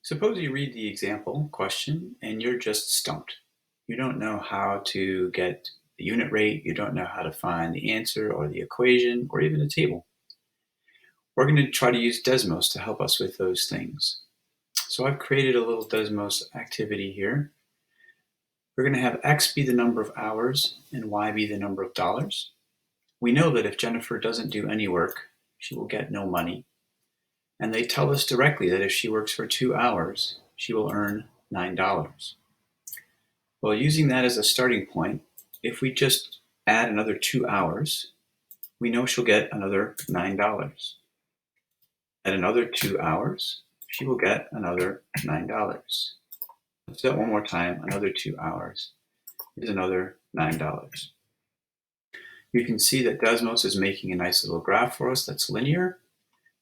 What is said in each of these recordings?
Suppose you read the example question and you're just stumped. You don't know how to get the unit rate, you don't know how to find the answer or the equation or even a table. We're going to try to use Desmos to help us with those things. So I've created a little Desmos activity here. We're going to have X be the number of hours and Y be the number of dollars. We know that if Jennifer doesn't do any work, she will get no money. And they tell us directly that if she works for 2 hours, she will earn $9. Well, using that as a starting point, if we just add another 2 hours, we know she'll get another $9. At another 2 hours, she will get another $9. Let's do that one more time. Another 2 hours is another $9. You can see that Desmos is making a nice little graph for us that's linear.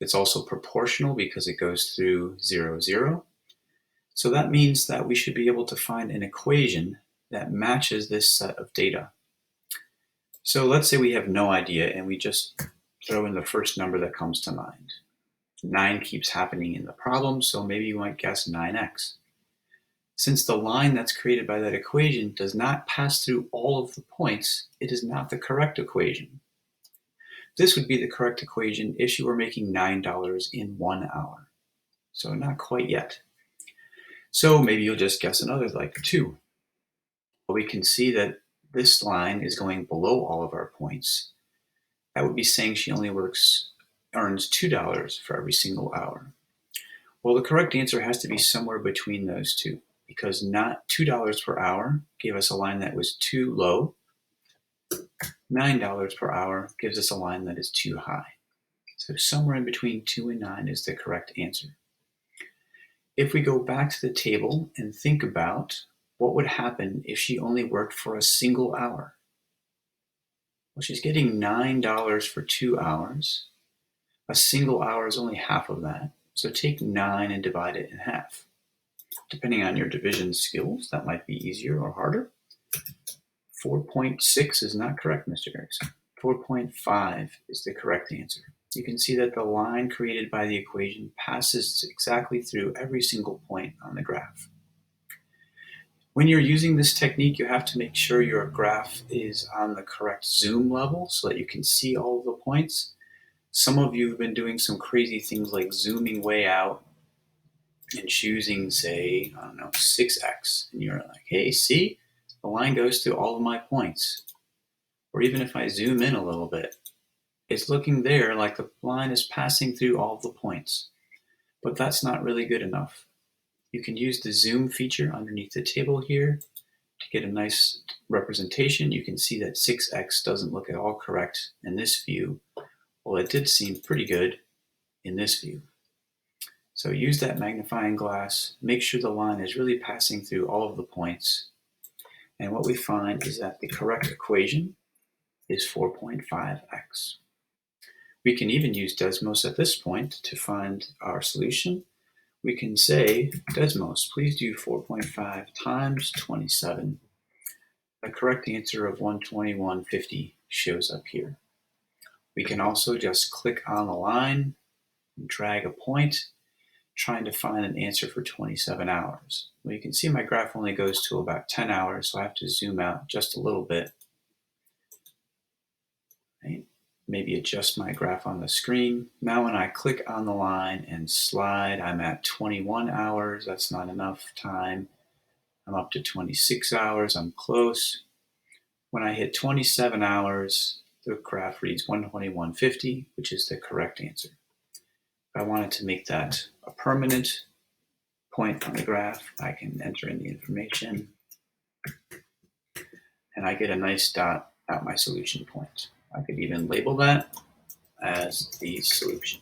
It's also proportional because it goes through 0, 0. So that means that we should be able to find an equation that matches this set of data. So let's say we have no idea and we just throw in the first number that comes to mind. 9 keeps happening in the problem, so maybe you might guess 9x. Since the line that's created by that equation does not pass through all of the points, it is not the correct equation. This would be the correct equation if you were making $9 in 1 hour. So not quite yet. So maybe you'll just guess another, like 2. But we can see that this line is going below all of our points. That would be saying she only earns $2 for every single hour. Well, the correct answer has to be somewhere between those two, because not $2 per hour gave us a line that was too low. $9 per hour gives us a line that is too high. So somewhere in between 2 and 9 is the correct answer. If we go back to the table and think about what would happen if she only worked for a single hour. Well, she's getting $9 for 2 hours. A single hour is only half of that. So take 9 and divide it in half. Depending on your division skills, that might be easier or harder. 4.6 is not correct, Mr. Erickson. 4.5 is the correct answer. You can see that the line created by the equation passes exactly through every single point on the graph. When you're using this technique, you have to make sure your graph is on the correct zoom level so that you can see all of the points. Some of you have been doing some crazy things like zooming way out and choosing, say, 6x. And you're like, hey, see, the line goes through all of my points. Or even if I zoom in a little bit, it's looking there like the line is passing through all of the points. But that's not really good enough. You can use the zoom feature underneath the table here to get a nice representation. You can see that 6x doesn't look at all correct in this view. Well, it did seem pretty good in this view. So use that magnifying glass, make sure the line is really passing through all of the points. And what we find is that the correct equation is 4.5x. We can even use Desmos at this point to find our solution. We can say, Desmos, please do 4.5 times 27. The correct answer of 121.50 shows up here. We can also just click on the line and drag a point, trying to find an answer for 27 hours. Well, you can see my graph only goes to about 10 hours, so I have to zoom out just a little bit. Right? Maybe adjust my graph on the screen. Now when I click on the line and slide, I'm at 21 hours. That's not enough time. I'm up to 26 hours. I'm close. When I hit 27 hours, the graph reads 121.50, which is the correct answer. If I wanted to make that a permanent point on the graph, I can enter in the information, and I get a nice dot at my solution point. I could even label that as the solution.